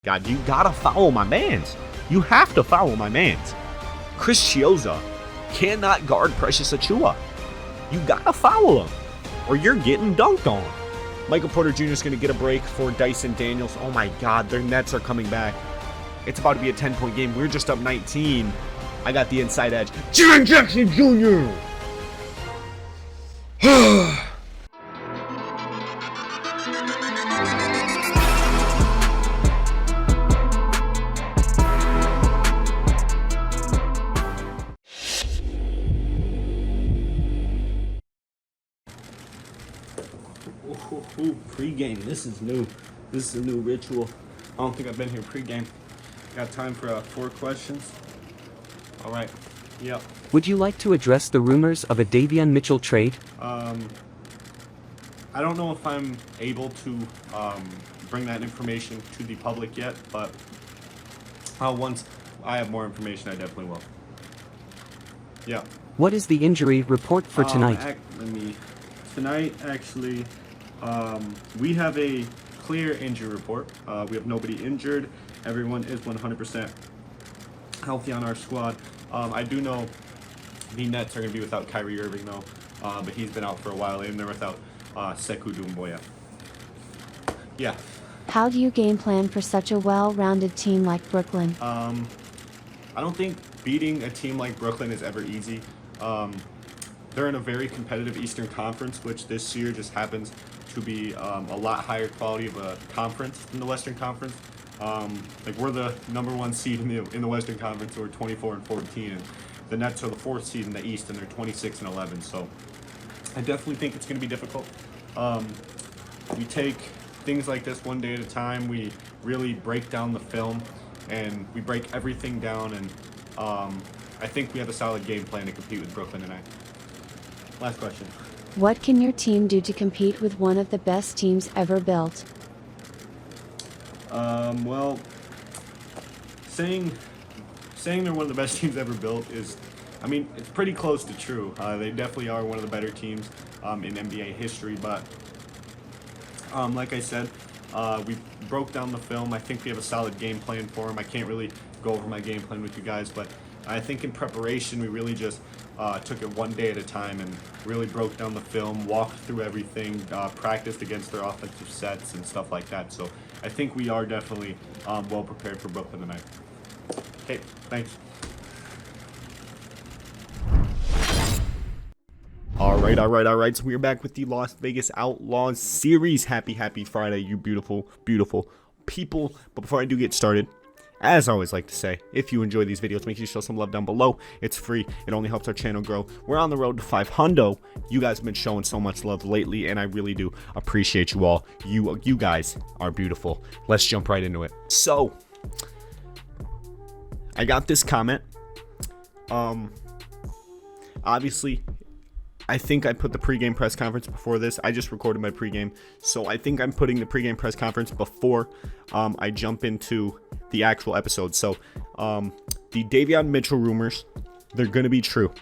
God, you gotta follow my mans. You have to follow my mans. Chris Chiozza cannot guard Precious Achiuwa. You gotta follow him, or you're getting dunked on. Michael Porter Jr. is going to get a break for Dyson Daniels. Oh my God, their Nets are coming back. It's about to be a 10-point game. We're just up 19. I got the inside edge. Jaren Jackson Jr. Pregame. This is new. This is a new ritual. I don't think I've been here pregame. Got time for 4 questions? All right. Yep. Would you like to address the rumors of a Davion Mitchell trade? I don't know if I'm able to bring that information to the public yet, but once I have more information, I definitely will. Yeah. What is the injury report for tonight? Tonight, actually, we have a clear injury report. We have nobody injured. Everyone is 100% healthy on our squad. I do know the Nets are going to be without Kyrie Irving, though, but he's been out for a while, and they're without Sekou Doumbouya. Yeah. How do you game plan for such a well-rounded team like Brooklyn? I don't think beating a team like Brooklyn is ever easy. They're in a very competitive Eastern Conference, which this year just happens to be a lot higher quality of a conference than the Western Conference. Like we're the #1 seed in the Western Conference, so we're 24-14, and the Nets are the 4th seed in the East, and they're 26-11. So I definitely think it's going to be difficult. We take things like this one day at a time. We really break down the film, and we break everything down, and I think we have a solid game plan to compete with Brooklyn tonight. Last question. What can your team do to compete with one of the best teams ever built? Well, saying they're one of the best teams ever built is, I mean, it's pretty close to true. They definitely are one of the better teams in NBA history, but like I said, we broke down the film. I think we have a solid game plan for them. I can't really go over my game plan with you guys, but I think in preparation, we really just took it one day at a time and really broke down the film, walked through everything, practiced against their offensive sets and stuff like that. So I think we are definitely well prepared for Brooklyn tonight. Okay, thanks. All right. So we're back with the Las Vegas Outlaws series. Happy Friday, you beautiful people. But before I do get started, as I always like to say, if you enjoy these videos, make sure you show some love down below. It's free. It only helps our channel grow. We're on the road to 500. You guys have been showing so much love lately, and I really do appreciate you all. You guys are beautiful. Let's jump right into it. So, I got this comment. Obviously, I think I put the pregame press conference before this. I just recorded my pregame, so I think I'm putting the pregame press conference before I jump into the actual episode. So the Davion Mitchell rumors, they're going to be true.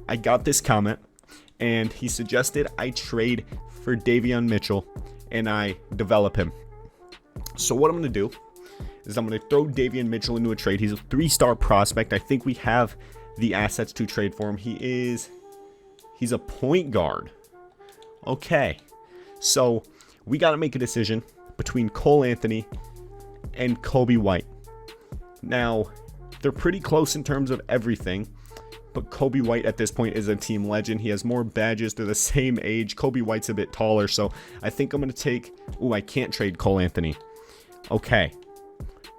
I got this comment, and he suggested I trade for Davion Mitchell and I develop him. So what I'm going to do is I'm going to throw Davion Mitchell into a trade. He's a 3-star prospect. I think we have the assets to trade for him. He's a point guard. Okay. So we got to make a decision between Cole Anthony and Kobe White. Now, they're pretty close in terms of everything, but Kobe White at this point is a team legend. He has more badges. They're the same age. Kobe White's a bit taller, so I think I'm going to take... Ooh, I can't trade Cole Anthony. Okay.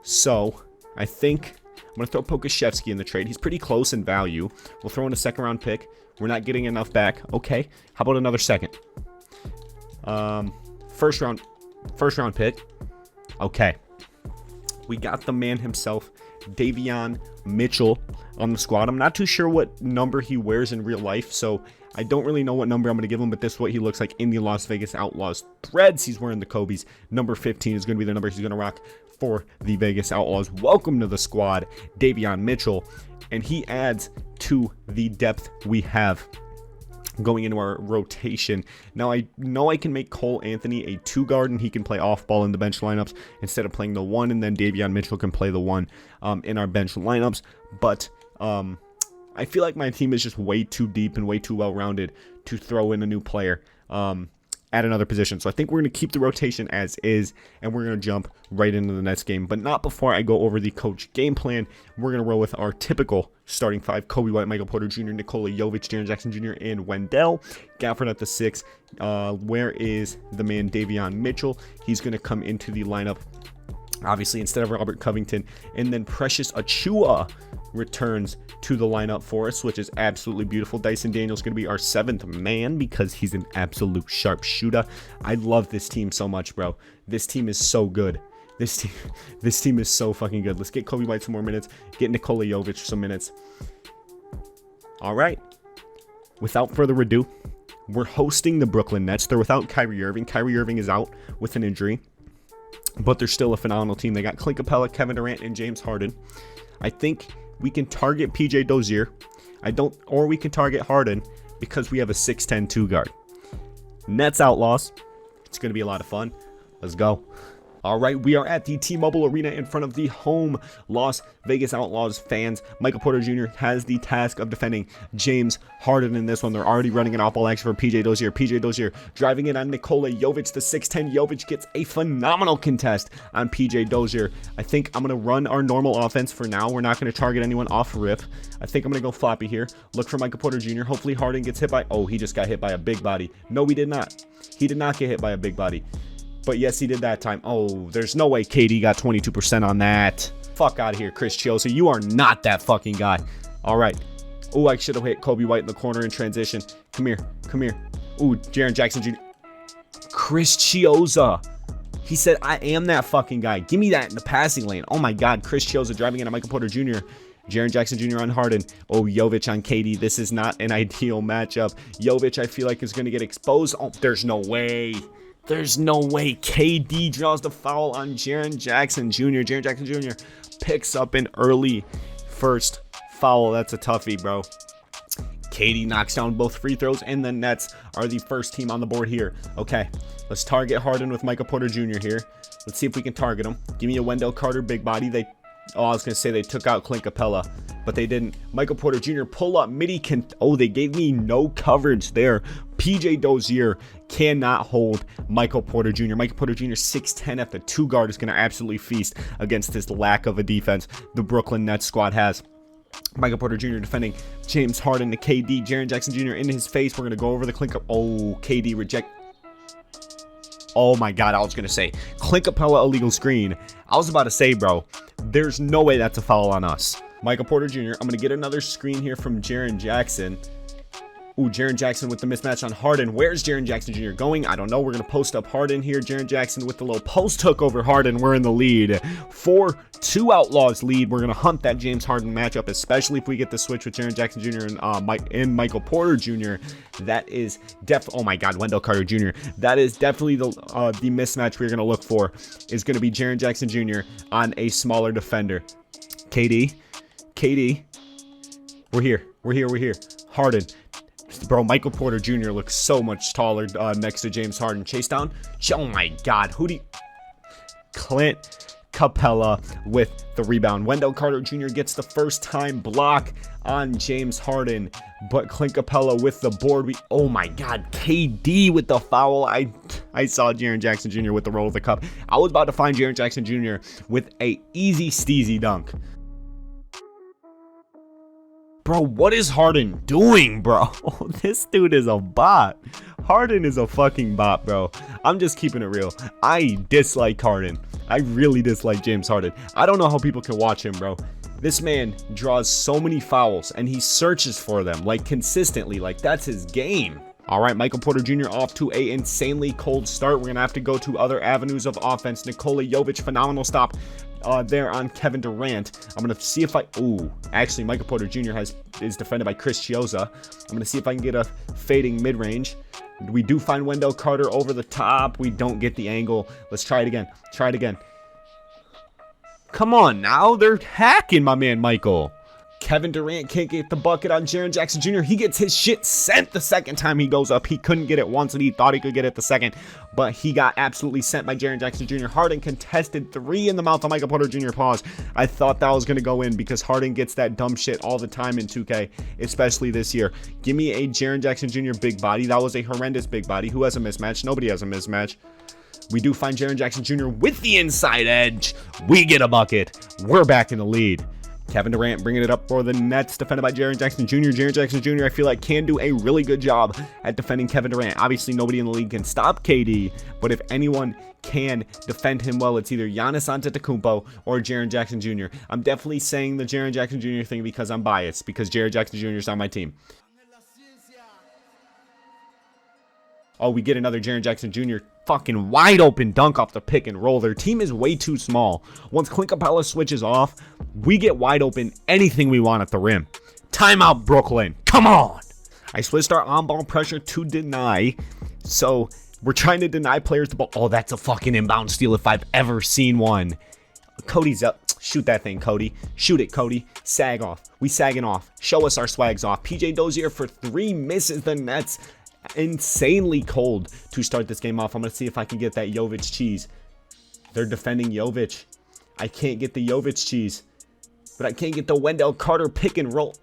So, I think I'm going to throw Pokashevsky in the trade. He's pretty close in value. We'll throw in a 2nd-round pick. We're not getting enough back. Okay. How about another 2nd? First round pick. Okay. We got the man himself, Davion Mitchell, on the squad. I'm not too sure what number he wears in real life, so I don't really know what number I'm going to give him, but this is what he looks like in the Las Vegas Outlaws threads. He's wearing the Kobe's. Number 15 is going to be the number he's going to rock for the Vegas Outlaws. Welcome to the squad, Davion Mitchell, and he adds to the depth we have. going into our rotation. Now, I know I can make Cole Anthony a 2-guard, and he can play off-ball in the bench lineups instead of playing the 1, and then Davion Mitchell can play the 1 in our bench lineups. But I feel like my team is just way too deep and way too well-rounded to throw in a new player at another position. So I think we're going to keep the rotation as is, and we're going to jump right into the next game. But not before I go over the coach game plan. We're going to roll with our typical starting 5. Kobe White, Michael Porter Jr., Nikola Jovic, Jaren Jackson Jr., and Wendell. Gafford at the 6. Where is the man Davion Mitchell? He's going to come into the lineup, obviously, instead of Robert Covington. And then Precious Achiuwa returns to the lineup for us, which is absolutely beautiful. Dyson Daniels going to be our 7th man because he's an absolute sharpshooter. I love this team so much, bro. This team is so good. This team is so fucking good. Let's get Kobe White some more minutes. Get Nikola Jovic some minutes. All right. Without further ado, we're hosting the Brooklyn Nets. They're without Kyrie Irving. Kyrie Irving is out with an injury, but they're still a phenomenal team. They got Clint Capella, Kevin Durant, and James Harden. I think we can target PJ Dozier. Or we can target Harden because we have a 6'10" 2-guard. Nets Outlaws. It's going to be a lot of fun. Let's go. All right, we are at the T-Mobile Arena in front of the home Las Vegas Outlaws fans. Michael Porter Jr. has the task of defending James Harden in this one. They're already running an off-ball action for PJ Dozier. PJ Dozier driving it on Nikola Jovic. The 6'10" Jovic gets a phenomenal contest on PJ Dozier. I think I'm going to run our normal offense for now. We're not going to target anyone off rip. I think I'm going to go floppy here. Look for Michael Porter Jr. Hopefully Harden gets hit by... Oh, he just got hit by a big body. No, he did not. He did not get hit by a big body. But yes, he did that time. Oh, there's no way KD got 22% on that. Fuck out of here, Chris Chiosa. You are not that fucking guy. All right. Oh, I should have hit Kobe White in the corner in transition. Come here. Come here. Ooh, Jaren Jackson Jr. Chris Chiosa. He said, I am that fucking guy. Give me that in the passing lane. Oh, my God. Chris Chiosa driving in on Michael Porter Jr. Jaren Jackson Jr. on Harden. Oh, Jovic on KD. This is not an ideal matchup. Jovic, I feel like, is going to get exposed. Oh, there's no way. There's no way. KD draws the foul on Jaren Jackson Jr. Jaren Jackson Jr. picks up an early first foul. That's a toughie, bro. KD knocks down both free throws, and the Nets are the first team on the board here. Okay, let's target Harden with Michael Porter Jr. here. Let's see if we can target him. Give me a Wendell Carter big body. I was going to say they took out Clint Capella, but they didn't. Michael Porter Jr. pull up midi. Oh, they gave me no coverage there. PJ Dozier cannot hold Michael Porter Jr. Michael Porter Jr. 6'10" at the 2-guard is going to absolutely feast against this lack of a defense the Brooklyn Nets squad has. Michael Porter Jr. defending James Harden to KD. Jaren Jackson Jr. in his face. We're going to go over the Clint. Oh, KD reject. Oh my God, I was going to say Clint Capella illegal screen. I was about to say, bro, there's no way that's a foul on us. Michael Porter Jr. I'm going to get another screen here from Jaren Jackson. Ooh, Jaren Jackson with the mismatch on Harden. Where's Jaren Jackson Jr. going? I don't know. We're going to post up Harden here. Jaren Jackson with the little post hook over Harden. We're in the lead. 4-2 Outlaws lead. We're going to hunt that James Harden matchup, especially if we get the switch with Jaren Jackson Jr. and Michael Porter Jr. That is definitely... Oh my God, Wendell Carter Jr. That is definitely the mismatch we're going to look for. Is going to be Jaren Jackson Jr. on a smaller defender. KD. We're here. Harden. Bro, Michael Porter Jr. looks so much taller next to James Harden. Chase down. Oh my God. Clint Capella with the rebound. Wendell Carter Jr. gets the first time block on James Harden, but Clint Capella with the board. Oh my God. KD with the foul. I saw Jaren Jackson Jr. with the roll of the cup. I was about to find Jaren Jackson Jr. with a easy steezy dunk. Bro, what is Harden doing, bro? This dude is a bot. Harden is a fucking bot, bro. I'm just keeping it real. I dislike Harden. I really dislike James Harden. I don't know how people can watch him, bro. This man draws so many fouls, and he searches for them, like, consistently. Like, that's his game. All right, Michael Porter Jr. off to a insanely cold start. We're going to have to go to other avenues of offense. Nikola Jovic, phenomenal stop there on Kevin Durant. I'm going to see if actually, Michael Porter Jr. is defended by Chris Chiosa. I'm going to see if I can get a fading mid-range. We do find Wendell Carter over the top. We don't get the angle. Let's try it again. Come on now. They're hacking my man, Michael. Kevin Durant can't get the bucket on Jaren Jackson Jr. He gets his shit sent the second time he goes up. He couldn't get it once, and he thought he could get it the second, but he got absolutely sent by Jaren Jackson Jr. Harden contested 3 in the mouth of Michael Porter Jr. Pause. I thought that was going to go in because Harden gets that dumb shit all the time in 2K, especially this year. Give me a Jaren Jackson Jr. big body. That was a horrendous big body. Who has a mismatch? Nobody has a mismatch. We do find Jaren Jackson Jr. with the inside edge. We get a bucket. We're back in the lead. Kevin Durant bringing it up for the Nets, defended by Jaren Jackson Jr. Jaren Jackson Jr. I feel like can do a really good job at defending Kevin Durant. Obviously, nobody in the league can stop KD, but if anyone can defend him well, it's either Giannis Antetokounmpo or Jaren Jackson Jr. I'm definitely saying the Jaren Jackson Jr. thing because I'm biased, because Jaren Jackson Jr. is on my team. Oh, we get another Jaren Jackson Jr. fucking wide open dunk off the pick and roll. Their team is way too small. Once Clint Capella switches off, we get wide open anything we want at the rim. Timeout, Brooklyn. Come on. I switched our on-ball pressure to deny. So we're trying to deny players the ball. Oh, that's a fucking inbound steal if I've ever seen one. Cody's up. Shoot that thing, Cody. Shoot it, Cody. Sag off. We sagging off. Show us our swags off. PJ Dozier for 3 misses the Nets. Insanely cold to start this game off. I'm going to see if I can get that Jovic cheese. They're defending Jovic. I can't get the Jovic cheese, but I can't get the Wendell Carter pick and roll.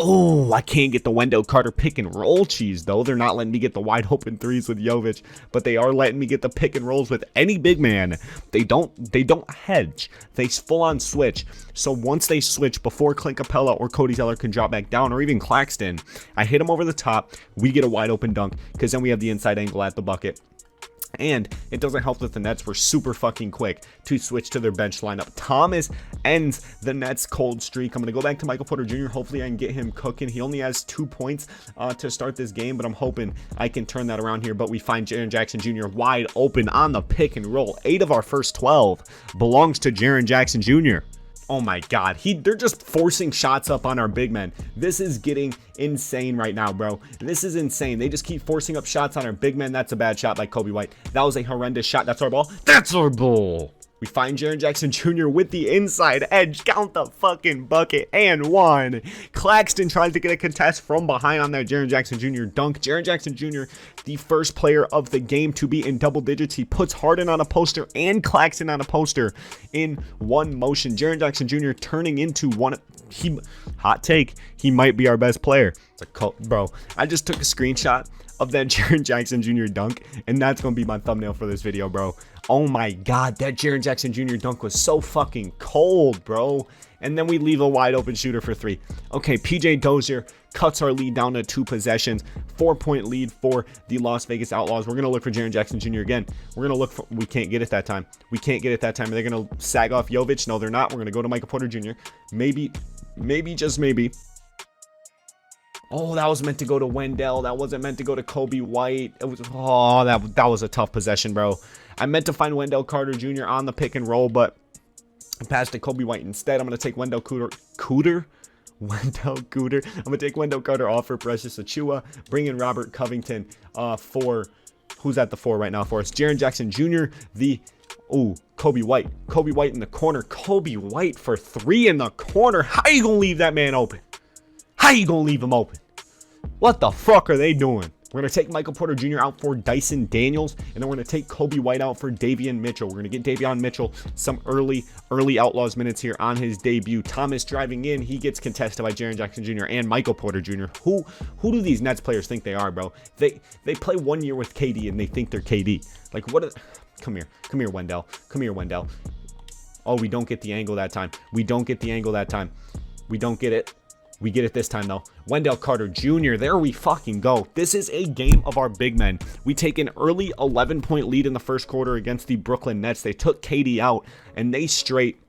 Oh, I can't get the Wendell Carter pick and roll cheese, though. They're not letting me get the wide open threes with Jovic, but they are letting me get the pick and rolls with any big man. They don't hedge. They full on switch. So once they switch, before Clint Capella or Cody Zeller can drop back down, or even Claxton, I hit him over the top. We get a wide open dunk because then we have the inside angle at the bucket. And it doesn't help that the Nets were super fucking quick to switch to their bench lineup. Thomas ends the Nets cold streak. I'm going to go back to Michael Porter Jr. Hopefully I can get him cooking. He only has 2 points to start this game, but I'm hoping I can turn that around here. But we find Jaren Jackson Jr. wide open on the pick and roll. 8 of our first 12 belongs to Jaren Jackson Jr. Oh my God, they're just forcing shots up on our big men. This is getting insane right now, bro. This is insane. They just keep forcing up shots on our big men. That's a bad shot by Kobe White. That was a horrendous shot. That's our ball. That's our ball. We find Jaren Jackson Jr. with the inside edge. Count the fucking bucket. And 1. Claxton tries to get a contest from behind on that Jaren Jackson Jr. dunk. Jaren Jackson Jr., the first player of the game to be in double digits. He puts Harden on a poster and Claxton on a poster in one motion. Jaren Jackson Jr. turning into one. Hot take, he might be our best player. It's a cult, bro. I just took a screenshot of that Jaren Jackson Jr. dunk, and that's going to be my thumbnail for this video, bro. Oh my God, that Jaren Jackson Jr. dunk was so fucking cold, bro. And then we leave a wide open shooter for 3. Okay, PJ Dozier cuts our lead down to 2 possessions. 4-point lead for the Las Vegas Outlaws. We're going to look for Jaren Jackson Jr. again. We're going to look for, we can't get it that time. We can't get it that time. Are they going to sag off Jovic? No, they're not. We're going to go to Michael Porter Jr. Maybe, just maybe. Oh, that was meant to go to Wendell. That wasn't meant to go to Kobe White. It was, oh, that was a tough possession, bro. I meant to find Wendell Carter Jr. on the pick and roll, but I passed to Kobe White instead. I'm going to take Wendell Cooter. I'm going to take Wendell Carter off for Precious Achiuwa. Bring in Robert Covington for, who's at the 4 right now for us? Jaren Jackson Jr. Kobe White. Kobe White in the corner. Kobe White for 3 in the corner. How you going to leave that man open? How you going to leave him open? What the fuck are they doing? We're going to take Michael Porter Jr. out for Dyson Daniels, and then we're going to take Kobe White out for Davion Mitchell. We're going to get Davion Mitchell some early Outlaws minutes here on his debut. Thomas driving in. He gets contested by Jaren Jackson Jr. and Michael Porter Jr. Who do these Nets players think they are, bro? They play 1 year with KD, and they think they're KD. Like, what? Come here, Wendell. Come here, Wendell. Oh, we don't get the angle that time. We don't get it. We get it this time, though. Wendell Carter Jr. There we fucking go. This is a game of our big men. We take an early 11-point lead in the first quarter against the Brooklyn Nets. They took KD out, and they straight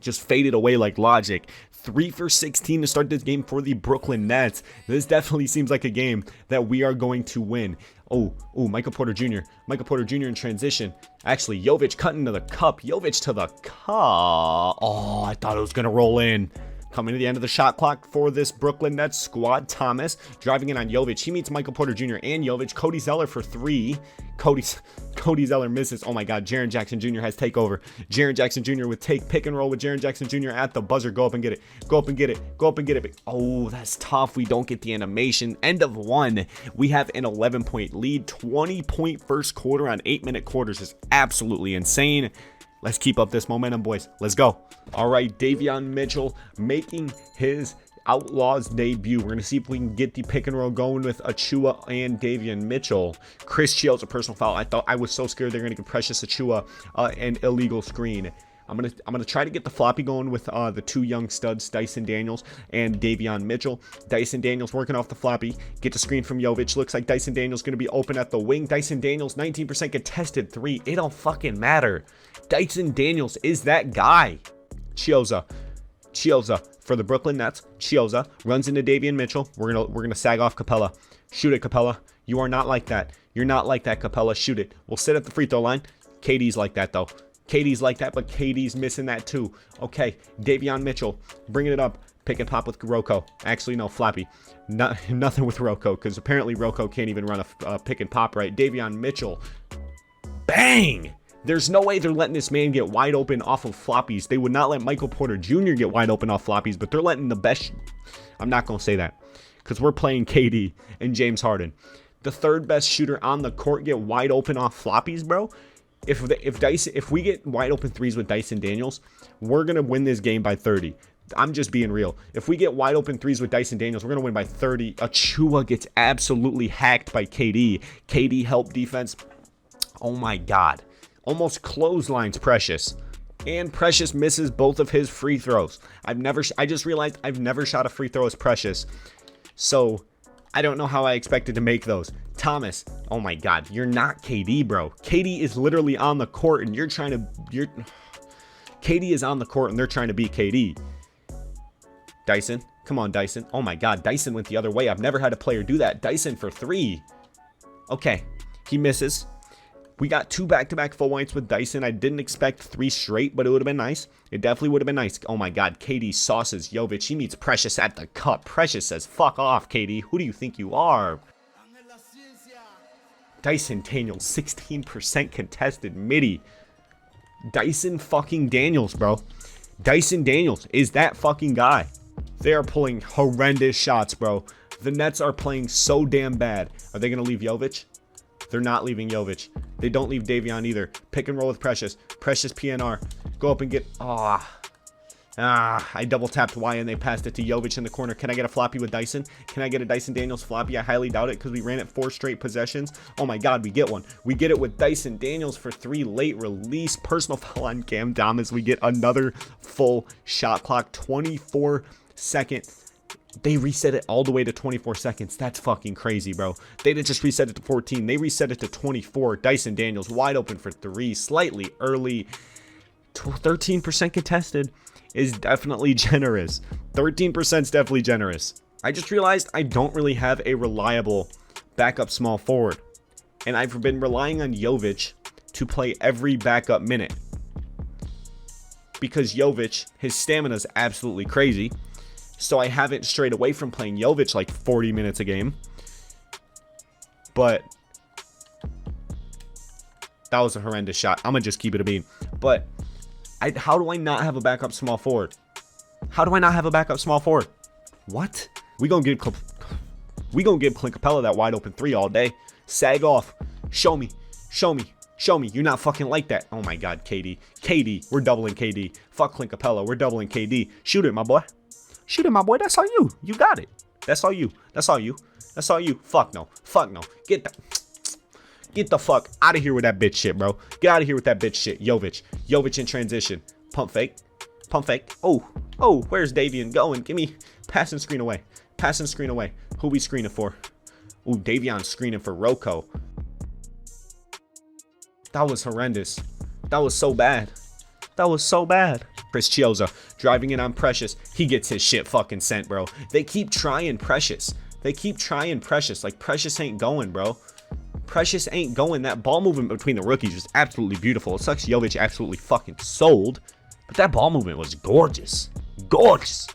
just faded away like logic. 3 for 16 to start this game for the Brooklyn Nets. This definitely seems like a game that we are going to win. Oh, Michael Porter Jr. Michael Porter Jr. in transition. Actually, Jovic cutting to the cup. Jovic to the cup. Oh, I thought it was going to roll in. Coming to the end of the shot clock for this Brooklyn Nets squad. Thomas driving in on Jovic. He meets Michael Porter Jr. and Jovic. Cody Zeller for three. Cody Zeller misses. Oh my God, Jaren Jackson Jr. has takeover. Jaren Jackson Jr. with pick and roll with Jaren Jackson Jr. at the buzzer. Go up and get it. Go up and get it. Go up and get it. Oh, that's tough. We don't get the animation. End of one. We have an 11-point lead. 20-point first quarter on 8-minute quarters is absolutely insane. Let's keep up this momentum, boys. Let's go. All right, Davion Mitchell making his Outlaws debut. We're going to see if we can get the pick and roll going with Achua and Davion Mitchell. Chris Shields, a personal foul. I was so scared they're going to give Precious Achua an illegal screen. I'm gonna try to get the floppy going with the two young studs, Dyson Daniels and Davion Mitchell. Dyson Daniels working off the floppy. Get the screen from Jovic. Looks like Dyson Daniels gonna be open at the wing. Dyson Daniels, 19% contested three. It don't fucking matter. Dyson Daniels is that guy. Chiozza for the Brooklyn Nets. Chiozza runs into Davion Mitchell. We're gonna sag off Capella. Shoot it, Capella. You are not like that. You're not like that, Capella. Shoot it. We'll sit at the free throw line. KD's like that though. KD's like that, but KD's missing that too. Okay, Davion Mitchell bringing it up. Pick and pop with Rocco. Actually, no, Flappy. Nothing with Rocco, because apparently Rocco can't even run a pick and pop right. Davion Mitchell. Bang! There's no way they're letting this man get wide open off of floppies. They would not let Michael Porter Jr. get wide open off floppies, but they're letting the best... I'm not going to say that, because we're playing KD and James Harden. The third best shooter on the court get wide open off floppies, bro. If we get wide open threes with Dyson Daniels, we're going to win this game by 30. I'm just being real. If we get wide open threes with Dyson Daniels, we're going to win by 30. Achua gets absolutely hacked by KD. KD help defense. Oh my God. Almost clotheslines Precious. And Precious misses both of his free throws. I just realized I've never shot a free throw as Precious. So I don't know how I expected to make those. Thomas, oh my God, you're not KD, bro. KD is literally on the court and KD is on the court and they're trying to beat KD. Dyson, come on, Dyson. Oh my God, Dyson went the other way. I've never had a player do that. Dyson for three. Okay, he misses. We got two back-to-back full whites with Dyson. I didn't expect three straight, but it would have been nice. It definitely would have been nice. Oh my God, KD sauces Jovic. He meets Precious at the cup. Precious says, fuck off, KD. Who do you think you are? Dyson Daniels, 16% contested midi. Dyson fucking Daniels, bro. Dyson Daniels is that fucking guy. They are pulling horrendous shots, bro. The Nets are playing so damn bad. Are they going to leave Jovic? They're not leaving Jovic. They don't leave Davion either. Pick and roll with Precious. Precious PNR. Go up and get... I double tapped Y and they passed it to Jovic in the corner. Can I get a floppy with Dyson? Can I get a Dyson Daniels floppy? I highly doubt it because we ran it 4 straight possessions. Oh my God, we get one. We get it with Dyson Daniels for 3 late release. Personal foul on Cam Thomas. We get another full shot clock. 24 seconds. They reset it all the way to 24 seconds. That's fucking crazy, bro. They didn't just reset it to 14. They reset it to 24. Dyson Daniels wide open for 3. Slightly early. 13% contested is definitely generous. 13% is definitely generous. I just realized I don't really have a reliable backup small forward. And I've been relying on Jovic to play every backup minute. Because Jovic, his stamina is absolutely crazy. So I haven't strayed away from playing Jovic like 40 minutes a game. But that was a horrendous shot. I'm going to just keep it a beam. But how do I not have a backup small forward? How do I not have a backup small forward? What? We gonna give Clint Capella that wide open 3 all day. Sag off. Show me. Show me. Show me. You're not fucking like that. Oh my God, KD. KD. We're doubling KD. Fuck Clint Capella. We're doubling KD. Shoot it, my boy. Shoot it, my boy. That's all you. You got it. That's all you. That's all you. That's all you. Fuck no. Fuck no. Get the fuck out of here with that bitch shit, bro. Get out of here with that bitch shit. Jovic. Jovic in transition. Pump fake. Pump fake. Oh, where's Davion going? Give me passing screen away. Passing screen away. Who we screening for? Ooh, Davion screening for Rocco. That was horrendous. That was so bad. That was so bad. Chris Chiozza driving in on Precious. He gets his shit fucking sent, bro. They keep trying Precious. They keep trying Precious. Like, Precious ain't going, bro. Precious ain't going. That ball movement between the rookies is absolutely beautiful. It sucks Jovic absolutely fucking sold. But that ball movement was gorgeous. Gorgeous.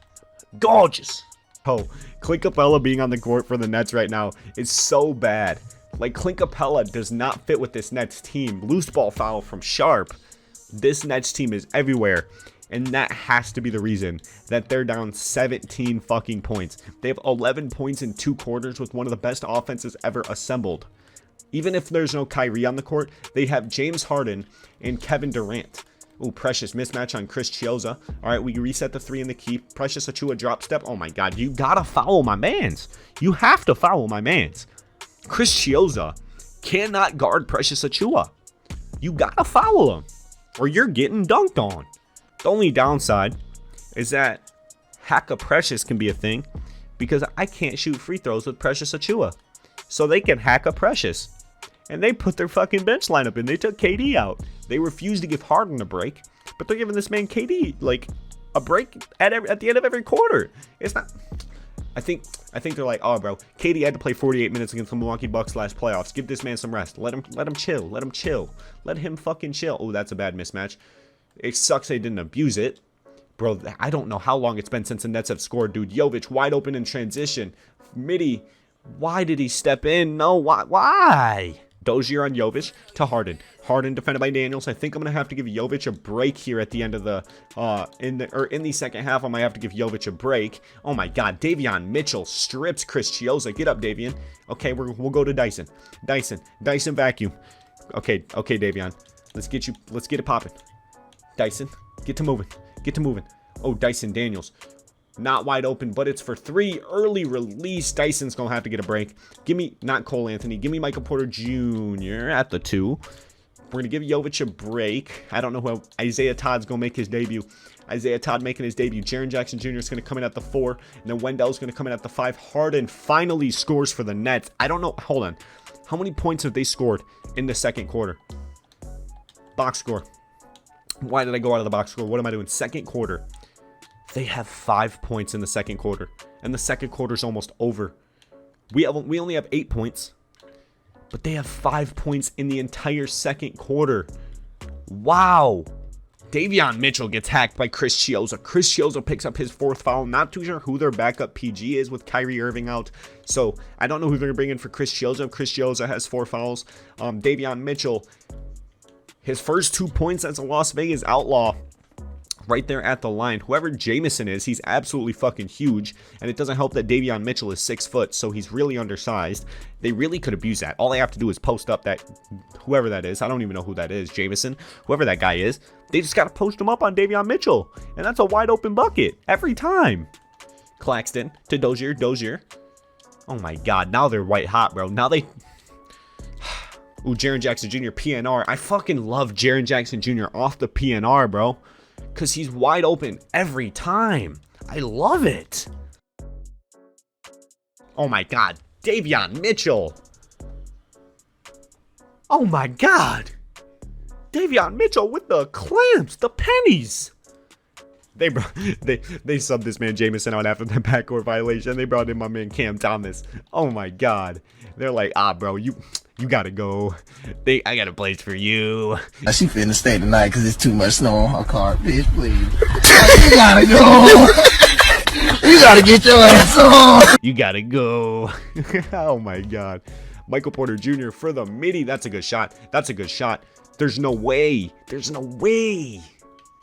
Gorgeous. Oh, Clint Capella being on the court for the Nets right now is so bad. Like, Clint Capella does not fit with this Nets team. Loose ball foul from Sharp. This Nets team is everywhere. And that has to be the reason that they're down 17 fucking points. They have 11 points in 2 quarters with one of the best offenses ever assembled. Even if there's no Kyrie on the court, they have James Harden and Kevin Durant. Ooh, Precious mismatch on Chris Chiozza. All right, we reset the 3 in the key. Precious Achiuwa drop step. Oh my God, you gotta foul my mans. You have to foul my mans. Chris Chiozza cannot guard Precious Achiuwa. You gotta foul him, or you're getting dunked on. The only downside is that hack a Precious can be a thing because I can't shoot free throws with Precious Achiuwa. So they can hack a Precious. And they put their fucking bench lineup in. They took KD out. They refused to give Harden a break, but they're giving this man KD like a break at the end of every quarter. It's not. I think they're like, oh, bro, KD had to play 48 minutes against the Milwaukee Bucks last playoffs. Give this man some rest. Let him chill. Let him chill. Let him fucking chill. Oh, that's a bad mismatch. It sucks they didn't abuse it. Bro, I don't know how long it's been since the Nets have scored, dude. Jovic wide open in transition. Midi, why did he step in? No, why? Dozier on Jovic to Harden. Harden defended by Daniels. I think I'm gonna have to give Jovic a break here at the end of the in the second half. I might have to give Jovic a break. Oh my God, Davion Mitchell strips Chris Chiozza. Get up, Davion. Okay, we'll go to Dyson. Dyson vacuum. Okay, Davion. Let's get it popping. Dyson, get to moving. Oh, Dyson Daniels. Not wide open, but it's for 3. Early release. Dyson's going to have to get a break. Give me, not Cole Anthony. Give me Michael Porter Jr. at the 2. We're going to give Jovic a break. I don't know who. Isaiah Todd's going to make his debut. Isaiah Todd making his debut. Jaren Jackson Jr. is going to come in at the 4. And then Wendell's going to come in at the 5. Harden finally scores for the Nets. I don't know. Hold on. How many points have they scored in the second quarter? Box score. Why did I go out of the box score? What am I doing? Second quarter. They have 5 points in the second quarter, and the second quarter is almost over. We only have 8 points, but they have 5 points in the entire second quarter. Wow. Davion Mitchell gets hacked by Chris Chiozza. Chris Chiozza picks up his 4th foul. Not too sure who their backup PG is with Kyrie Irving out, so I don't know who they're going to bring in for Chris Chiozza. Chris Chiozza has 4 fouls. Davion Mitchell, his first 2 points as a Las Vegas Outlaw. Right there at the line. Whoever Jamison is, he's absolutely fucking huge. And it doesn't help that Davion Mitchell is 6 foot, so he's really undersized. They really could abuse that. All they have to do is post up that, whoever that is. I don't even know who that is. Jamison, whoever that guy is. They just got to post him up on Davion Mitchell. And that's a wide open bucket every time. Claxton to Dozier. Oh my God. Now they're white hot, bro. Now they... Ooh, Jaren Jackson Jr. PNR. I fucking love Jaren Jackson Jr. off the PNR, bro. Because he's wide open every time. I love it. Oh my God. Davion Mitchell. Oh my God. Davion Mitchell with the clamps, the pennies. They subbed this man Jamison out after that backcourt violation. They brought in my man Cam Thomas. Oh my God. They're like, bro, you gotta go. I got a place for you. She finna stay tonight because it's too much snow on her car. Bitch, please. You gotta go. You gotta get your ass on. You gotta go. Oh my God. Michael Porter Jr. for the midi. That's a good shot. There's no way.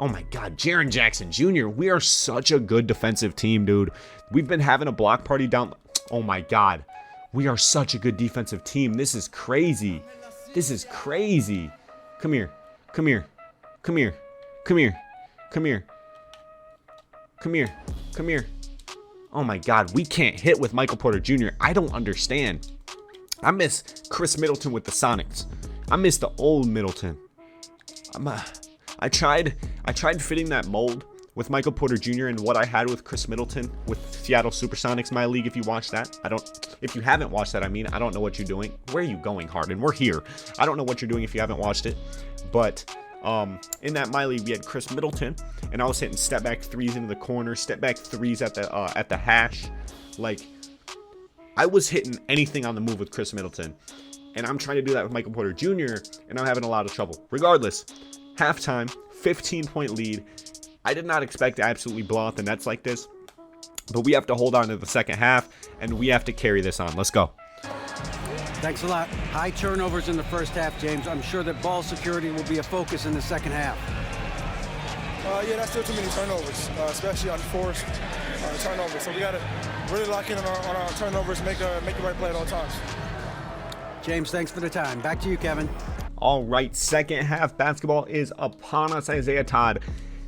Oh my God. Jaren Jackson Jr. We are such a good defensive team, dude. We've been having a block party down. Oh my God. We are such a good defensive team. This is crazy. Come here. Oh my God. We can't hit with Michael Porter Jr. I don't understand. I miss Chris Middleton with the Sonics. I miss the old Middleton. I tried fitting that mold with Michael Porter Jr. and what I had with Chris Middleton with Seattle Supersonics MyLeague. If you watched that, if you haven't watched that, I don't know what you're doing. Where are you going, Harden? We're here. I don't know what you're doing if you haven't watched it. But in that MyLeague, we had Chris Middleton, and I was hitting step back threes into the corner, step back threes at the hash. Like, I was hitting anything on the move with Chris Middleton, and I'm trying to do that with Michael Porter Jr., and I'm having a lot of trouble. Regardless, halftime, 15-point lead. I did not expect to absolutely blow out the Nets like this. But we have to hold on to the second half, and we have to carry this on. Let's go. Thanks a lot. High turnovers in the first half, James. I'm sure that ball security will be a focus in the second half. Yeah, that's still too many turnovers, especially unforced turnovers. So we got to really lock in on our turnovers, make the right play at all times. James, thanks for the time. Back to you, Kevin. All right, second half basketball is upon us. Isaiah Todd.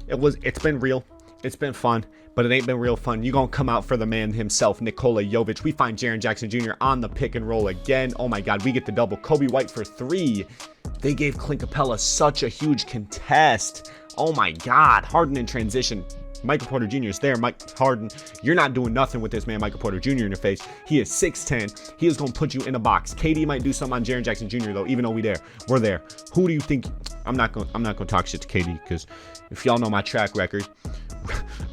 It's been real. It's been fun, but it ain't been real fun. You gonna come out for the man himself, Nikola Jovic. We find Jaren Jackson Jr. on the pick and roll again. Oh my God, we get the double. Kobe White for 3. They gave Clint Capella such a huge contest. Oh my God, Harden in transition. Michael Porter Jr. is there. Mike Harden, you're not doing nothing with this man, Michael Porter Jr. in your face. He is 6'10". He is going to put you in a box. KD might do something on Jaren Jackson Jr. though, even though we're there. Who do you think? I'm not going to talk shit to KD, because if y'all know my track record,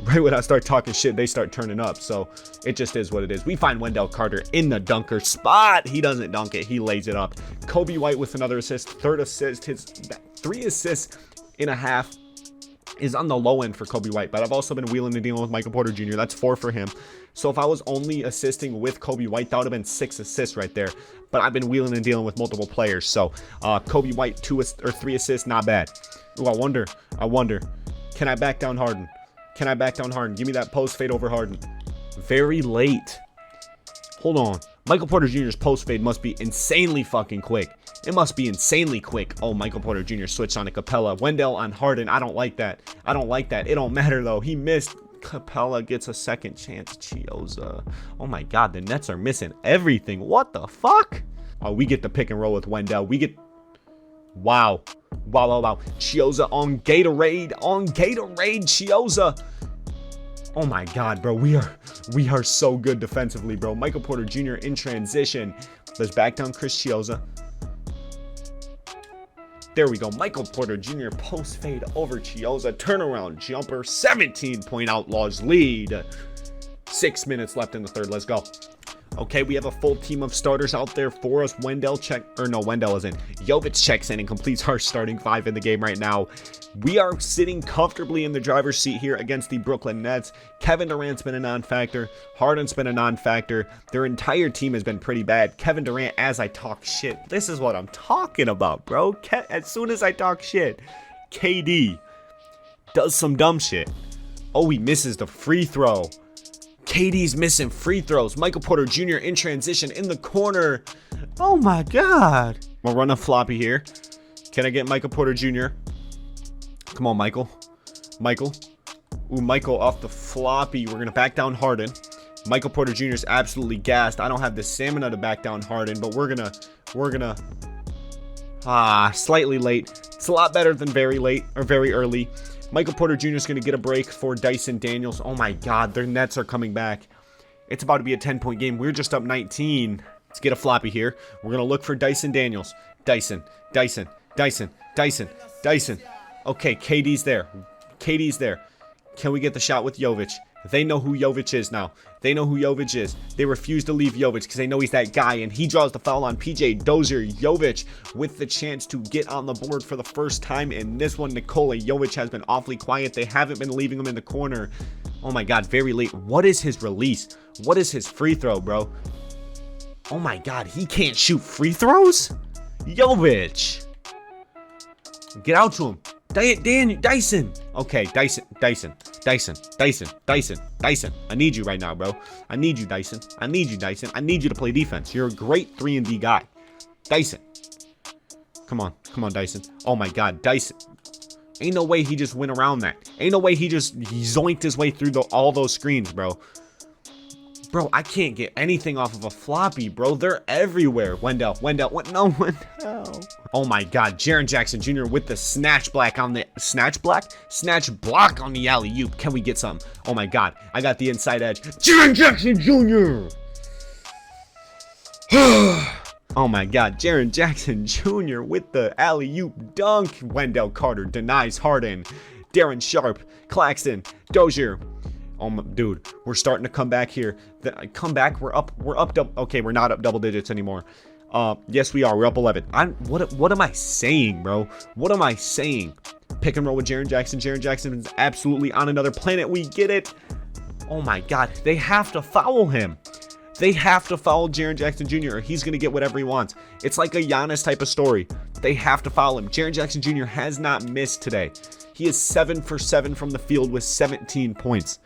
right when I start talking shit, they start turning up. So it just is what it is. We find Wendell Carter in the dunker spot. He doesn't dunk it. He lays it up. Kobe White with another assist, 3rd assist. His 3 assists in a half is on the low end for Kobe White, but I've also been wheeling and dealing with Michael Porter Jr. That's 4 for him. So if I was only assisting with Kobe White, that would have been 6 assists right there. But I've been wheeling and dealing with multiple players. So Kobe White 3 assists, not bad. Ooh, I wonder. Can I back down Harden? Give me that post fade over Harden. Very late. Hold on. Michael Porter Jr.'s post fade must be insanely fucking quick. It must be insanely quick. Oh, Michael Porter Jr. switched on to Capella. Wendell on Harden. I don't like that. It don't matter, though. He missed. Capella gets a second chance. Chioza. Oh, my God. The Nets are missing everything. What the fuck? Oh, we get the pick and roll with Wendell. Wow. Chioza on Gatorade. Chioza. Oh, my God, bro. We are so good defensively, bro. Michael Porter Jr. in transition. Let's back down Chris Chioza. There we go. Michael Porter Jr. post fade over Chioza. Turnaround jumper. 17-point Outlaws lead. 6 minutes left in the third. Let's go. Okay, we have a full team of starters out there for us. Wendell isn't. Jovic checks in and completes our starting 5 in the game right now. We are sitting comfortably in the driver's seat here against the Brooklyn Nets. Kevin Durant's been a non-factor. Harden's been a non-factor. Their entire team has been pretty bad. Kevin Durant, as I talk shit, this is what I'm talking about, bro. As soon as I talk shit, KD does some dumb shit. Oh, he misses the free throw. KD's missing free throws. Michael Porter Jr. in transition in the corner. Oh my God. We'll run a floppy here. Can I get Michael Porter Jr.? Come on, Michael. Ooh, Michael off the floppy. We're going to back down Harden. Michael Porter Jr. is absolutely gassed. I don't have the stamina to back down Harden, but we're going to slightly late. It's a lot better than very late or very early. Michael Porter Jr. is going to get a break for Dyson Daniels. Oh my God, their Nets are coming back. It's about to be a 10-point game. We're just up 19. Let's get a floppy here. We're going to look for Dyson Daniels. Dyson. Okay, KD's there. Can we get the shot with Jovic? They know who Jovic is now. They refuse to leave Jovic because they know he's that guy, and he draws the foul on PJ Dozier. Jovic with the chance to get on the board for the first time in this one. Nikola Jovic has been awfully quiet. They haven't been leaving him in the corner. Oh my God, very late. What is his release? What is his free throw, bro? Oh my God, he can't shoot free throws? Jovic. Get out to him. Dyson. Okay, Dyson. I need you right now, bro. I need you, Dyson. I need you to play defense. You're a great 3-and-D guy. Dyson. Come on, Dyson. Oh my God, Dyson. Ain't no way he just went around that. Ain't no way he zoinked his way through all those screens, bro. Bro, I can't get anything off of a floppy, bro. They're everywhere. Wendell. Oh my God. Jaren Jackson Jr. with the snatch block on the alley-oop. Can we get some? Oh my God. I got the inside edge. Jaren Jackson Jr. Oh my God. Jaren Jackson Jr. with the alley-oop dunk. Wendell Carter denies Harden. Darren Sharp, Claxton, Dozier. Oh my, dude, we're starting to come back here. We're up. Okay, we're not up double digits anymore. Yes, we are. We're up 11. What am I saying, bro? What am I saying? Pick and roll with Jaren Jackson. Jaren Jackson is absolutely on another planet. We get it. Oh my God, they have to foul him. They have to foul Jaren Jackson Jr. or he's going to get whatever he wants. It's like a Giannis type of story. They have to foul him. Jaren Jackson Jr. has not missed today. He is 7 for 7 from the field with 17 points.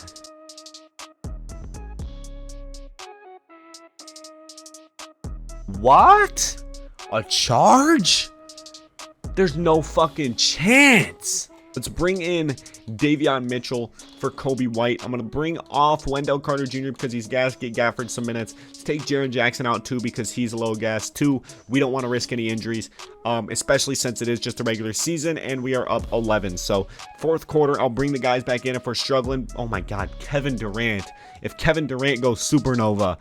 What? A charge? There's no fucking chance. Let's bring in Davion Mitchell for Kobe White. I'm going to bring off Wendell Carter Jr. because he's gassed, get Gafford some minutes. Let's take Jaren Jackson out too because he's a low gas. 2, we don't want to risk any injuries, especially since it is just a regular season and we are up 11. So fourth quarter, I'll bring the guys back in if we're struggling. Oh my God, Kevin Durant. If Kevin Durant goes supernova,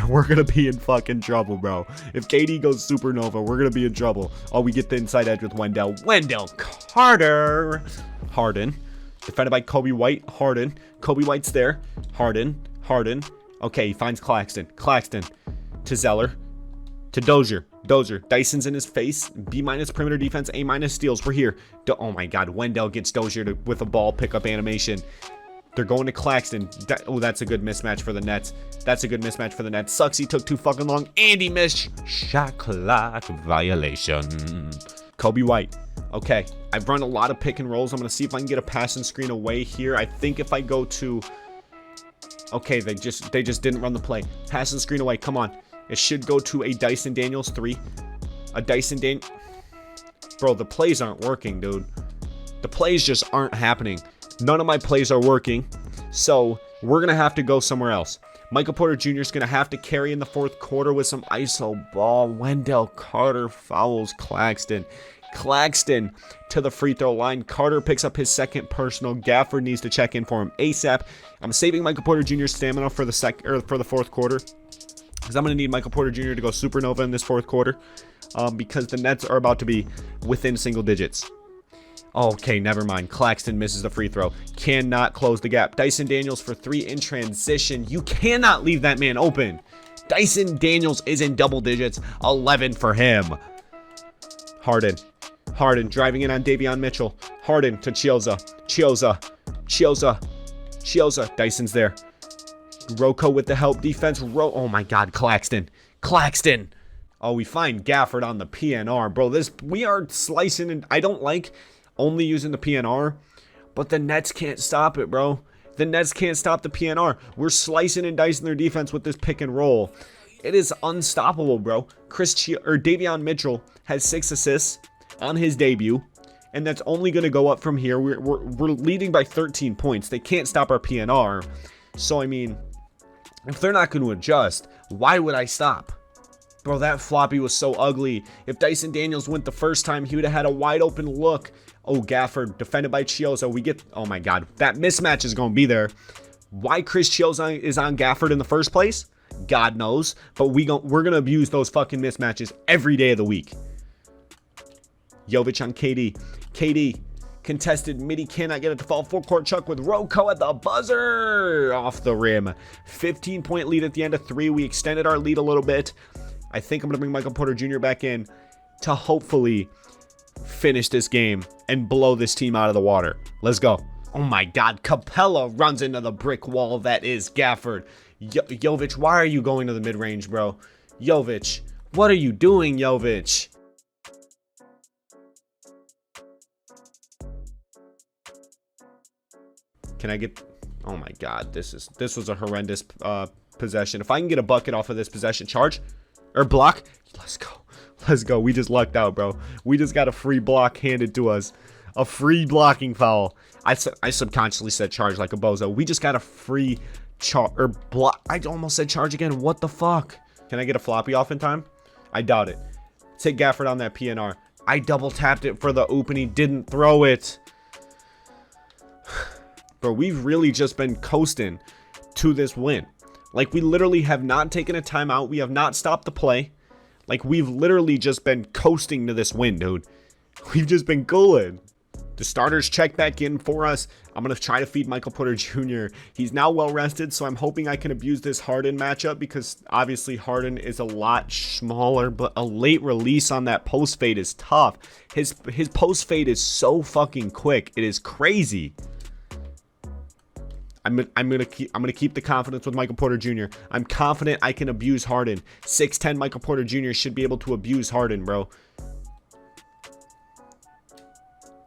we're going to be in fucking trouble, bro. If KD goes supernova, we're going to be in trouble. Oh, we get the inside edge with Wendell. Wendell Carter. Harden. Defended by Kobe White. Harden. Kobe White's there. Harden. Okay, he finds Claxton. Claxton to Zeller. To Dozier. Dyson's in his face. B- perimeter defense. A- steals. We're here. Oh my God. Wendell gets Dozier with a ball pickup animation. They're going to Claxton. Oh, that's a good mismatch for the Nets. Sucks he took too fucking long. And he missed. Shot clock violation. Kobe White. Okay, I've run a lot of pick and rolls. I'm going to see if I can get a pass and screen away here. I think if I go to... Okay, they just didn't run the play. Pass and screen away. Come on. It should go to a Dyson Daniels 3. A Dyson Daniels... Bro, the plays aren't working, dude. The plays just aren't happening. None of my plays are working. So, we're going to have to go somewhere else. Michael Porter Jr. is going to have to carry in the fourth quarter with some ISO ball. Wendell Carter fouls Claxton. Claxton to the free throw line. Carter picks up his second personal. Gafford needs to check in for him ASAP. I'm saving Michael Porter Jr.'s stamina for the fourth quarter because I'm going to need Michael Porter Jr. to go supernova in this fourth quarter because the Nets are about to be within single digits. Okay, never mind. Claxton misses the free throw. Cannot close the gap. Dyson Daniels for 3 in transition. You cannot leave that man open. Dyson Daniels is in double digits. 11 for him. Harden driving in on Davion Mitchell. Harden to Chiozza. Dyson's there. Rocco with the help defense. Oh my God, Claxton. Oh, we find Gafford on the PNR. Bro, we are slicing and I don't like only using the PNR, but the Nets can't stop it, bro. The Nets can't stop the PNR. We're slicing and dicing their defense with this pick and roll. It is unstoppable, bro. Davion Mitchell has 6 assists on his debut, and that's only going to go up from here. We're leading by 13 points. They can't stop our PNR. So, I mean, if they're not going to adjust, why would I stop? Bro, that floppy was so ugly. If Dyson Daniels went the first time, he would have had a wide open look. Oh, Gafford, defended by Chiozza. Oh my God, that mismatch is going to be there. Why Chris Chiozza is on Gafford in the first place? God knows. But we're going to abuse those fucking mismatches every day of the week. Jovic on KD. KD, contested midi, cannot get it to fall. Full court chuck with Rocco at the buzzer. Off the rim. 15-point lead at the end of 3. We extended our lead a little bit. I think I'm going to bring Michael Porter Jr. back in to hopefully finish this game and blow this team out of the water. Let's go. Oh my God, Capella runs into the brick wall that is Gafford. Jovic, why are you going to the mid-range, bro? Jovic, what are you doing, Jovic? Can I get... Oh my God, this was a horrendous possession. If I can get a bucket off of this possession, charge or block, let's go. We just lucked out, bro. We just got a free block handed to us. A free blocking foul. I subconsciously said charge like a bozo. We just got a free block. I almost said charge again. What the fuck? Can I get a floppy off in time? I doubt it. Take Gafford on that PNR. I double tapped it for the oop and he didn't throw it. Bro, we've really just been coasting to this win. Like, we literally have not taken a timeout. We have not stopped the play. Like, we've literally just been coasting to this win, dude. We've just been cooling. The starters check back in for us. I'm going to try to feed Michael Porter Jr. He's now well rested, so I'm hoping I can abuse this Harden matchup because obviously Harden is a lot smaller, but a late release on that post fade is tough. His post fade is so fucking quick. It is crazy. I'm gonna keep the confidence with Michael Porter Jr. I'm confident I can abuse Harden. 6'10" Michael Porter Jr. should be able to abuse Harden, bro.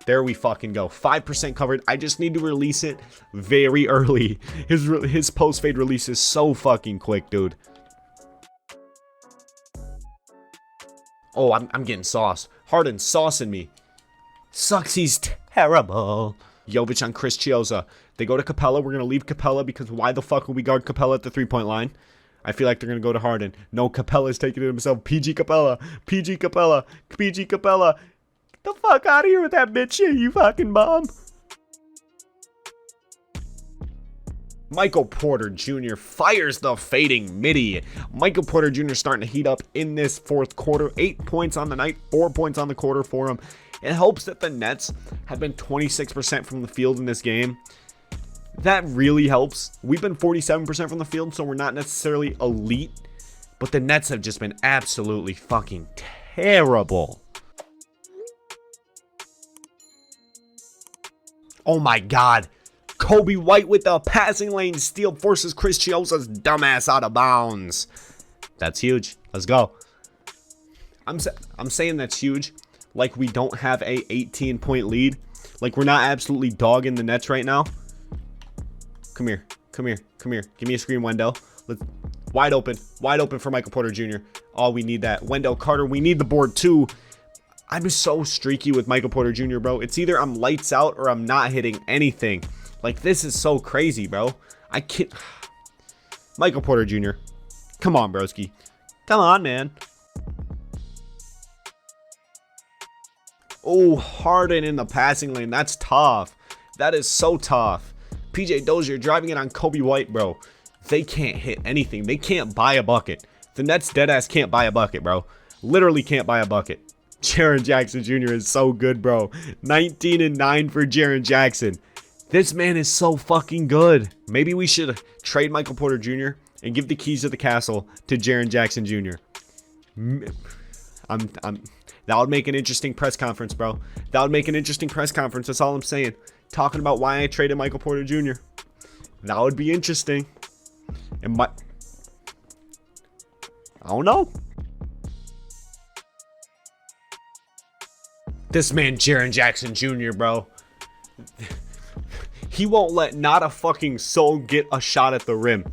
There we fucking go. 5% covered. I just need to release it very early. His post fade release is so fucking quick, dude. Oh, I'm getting sauce. Harden saucing me. Sucks. He's terrible. Jovic on Chris Chiozza. They go to Capella. We're going to leave Capella because why the fuck would we guard Capella at the 3-point line? I feel like they're going to go to Harden. No, Capella's taking it himself. PG Capella. PG Capella. PG Capella. Get the fuck out of here with that bitch shit, you fucking bum. Michael Porter Jr. fires the fading midi. Michael Porter Jr. starting to heat up in this fourth quarter. 8 points on the night, 4 points on the quarter for him. It helps that the Nets have been 26% from the field in this game. That really helps. We've been 47% from the field, so we're not necessarily elite. But the Nets have just been absolutely fucking terrible. Oh my god. Kobe White with the passing lane steal forces Chris Chiozza's dumbass out of bounds. That's huge. Let's go. I'm saying that's huge. Like we don't have a 18-point lead. Like we're not absolutely dogging the Nets right now. Come here. Come here. Come here. Give me a screen, Wendell. Let's wide open. Wide open for Michael Porter Jr. Oh, we need that. Wendell Carter. We need the board too. I'm so streaky with Michael Porter Jr., bro. It's either I'm lights out or I'm not hitting anything. Like, this is so crazy, bro. I can't. Michael Porter Jr. Come on, broski. Come on, man. Oh, Harden in the passing lane. That's tough. That is so tough. PJ Dozier driving it on Kobe White, bro. They can't hit anything. They can't buy a bucket. The Nets deadass can't buy a bucket, bro. Literally can't buy a bucket. Jaren Jackson Jr. is so good, bro. 19-9 for Jaren Jackson. This man is so fucking good. Maybe we should trade Michael Porter Jr. and give the keys to the castle to Jaren Jackson Jr. That would make an interesting press conference, bro. That would make an interesting press conference. That's all I'm saying. Talking about why I traded Michael Porter Jr. That would be interesting. And I don't know. This man, Jaren Jackson Jr., bro. He won't let not a fucking soul get a shot at the rim.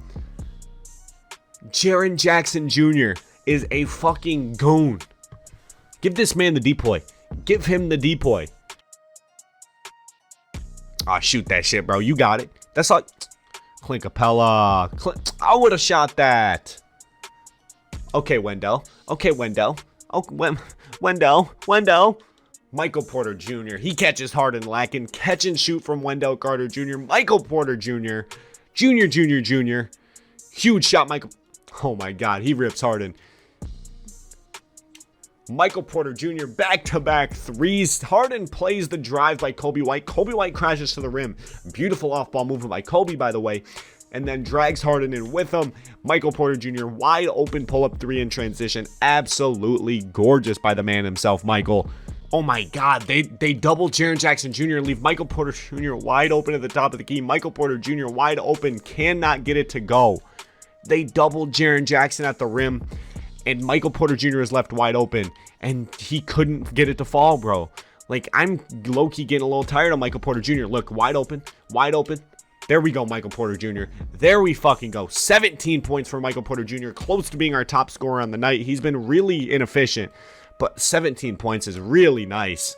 Jaren Jackson Jr. is a fucking goon. Give this man the depoy. Give him the depoy. Ah, shoot that shit, bro. You got it. That's like Clint Capella. I would have shot that. Okay, Wendell. Okay, Wendell. Oh, Wendell. Michael Porter Jr. He catches Harden lacking. Catch and shoot from Wendell Carter Jr. Michael Porter Jr. Jr. Huge shot, Michael. Oh my God. He rips Harden. Michael Porter Jr. back-to-back threes. Harden plays the drive by Kobe White. Kobe White crashes to the rim. Beautiful off-ball movement by Kobe, by the way. And then drags Harden in with him. Michael Porter Jr. wide open pull-up three in transition. Absolutely gorgeous by the man himself, Michael. Oh my God, they double Jaren Jackson Jr. and leave Michael Porter Jr. wide open at the top of the key. Michael Porter Jr. wide open, cannot get it to go. They double Jaren Jackson at the rim, and Michael Porter Jr. is left wide open, and he couldn't get it to fall, bro. Like, I'm low-key getting a little tired of Michael Porter Jr. Look, wide open. There we go, Michael Porter Jr. There we fucking go. 17 points for Michael Porter Jr. Close to being our top scorer on the night. He's been really inefficient, but 17 points is really nice.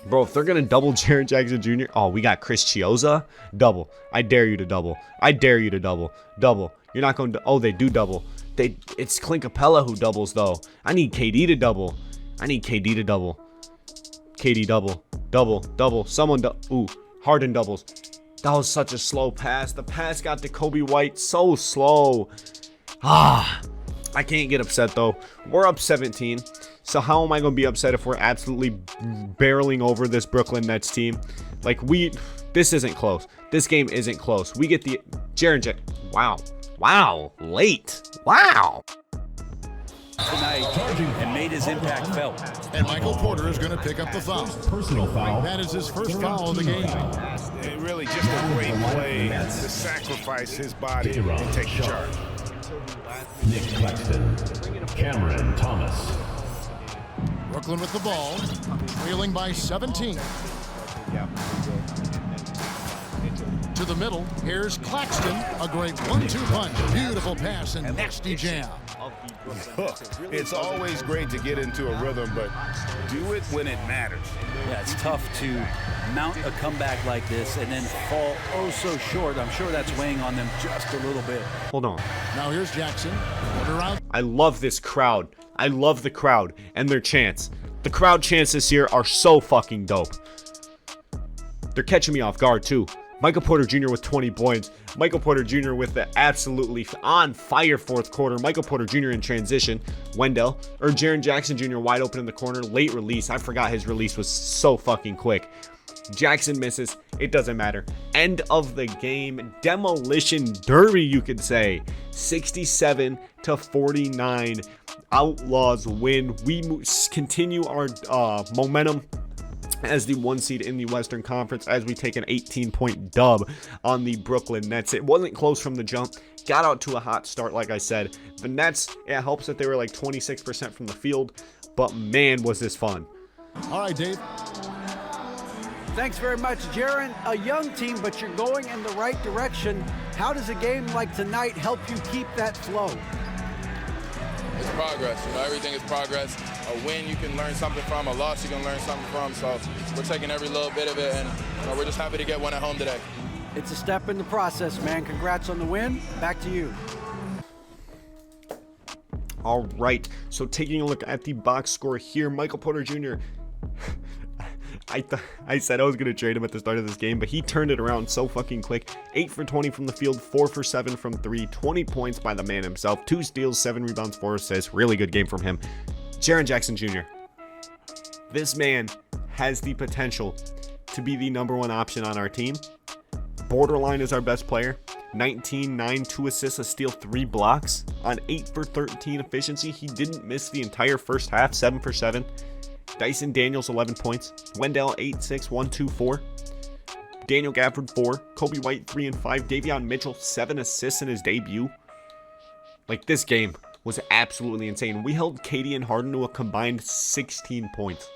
Bro, if they're going to double Jaren Jackson Jr. Oh, we got Chris Chiozza. Double. I dare you to double. Double. You're not going to... Oh, they do double. It's Clint Capella who doubles, though. I need KD to double. KD double. Someone Ooh, Harden doubles. That was such a slow pass. The pass got to Kobe White so slow. I can't get upset, though. We're up 17. So how am I going to be upset if we're absolutely barreling over this Brooklyn Nets team? Like, this isn't close. This game isn't close. We get the Jaren Jackson. Wow. Late. Wow. tonight and made his impact felt. And Michael Porter is going to pick up the foul. Personal foul. That is his first foul of the game. And really just a great play to sacrifice his body and take the charge. Nick Claxton, Cameron Thomas. Brooklyn with the ball, trailing by 17. To the middle, here's Claxton, a great 1-2 punch. Beautiful pass and nasty jam. It's always great to get into a rhythm, but do it when it matters. Yeah, it's tough to mount a comeback like this and then fall oh so short. I'm sure that's weighing on them just a little bit. Hold on. Now here's Jackson. Around. I love this crowd. I love the crowd and their chants. The crowd chants this year are so fucking dope. They're catching me off guard too. Michael Porter Jr. with 20 points. Michael Porter Jr. with the absolutely on fire fourth quarter. Michael Porter Jr. in transition. Jaren Jackson Jr. wide open in the corner. Late release. I forgot his release was so fucking quick. Jackson misses. It doesn't matter. End of the game. Demolition derby, you could say. 67-49. Outlaws win. We continue our momentum as the 1 seed in the Western Conference as we take an 18-point dub on the Brooklyn Nets. It wasn't close from the jump. Got out to a hot start, like I said. The Nets, it helps that they were like 26% from the field, but man, was this fun. All right, Dave. Thanks very much, Jaren. A young team, but you're going in the right direction. How does a game like tonight help you keep that flow? It's progress. Everything is progress. A win you can learn something from, a loss you can learn something from. So we're taking every little bit of it, and we're just happy to get one at home today. It's a step in the process, man. Congrats on the win. Back to you. All right, so taking a look at the box score here, Michael Porter Jr. I said I was going to trade him at the start of this game, but he turned it around so fucking quick. 8 for 20 from the field, 4 for 7 from 3, 20 points by the man himself, 2 steals, 7 rebounds, 4 assists. Really good game from him. Jaren Jackson Jr. This man has the potential to be the #1 option on our team. Borderline is our best player. 19, 9, 2 assists, a steal, 3 blocks on 8 for 13 efficiency. He didn't miss the entire first half, 7 for 7. Dyson Daniels, 11 points. Wendell, 8, 6, 1, 2, 4. Daniel Gafford, 4. Kobe White, 3 and 5. Davion Mitchell, 7 assists in his debut. Like, this game was absolutely insane. We held KD and Harden to a combined 16 points.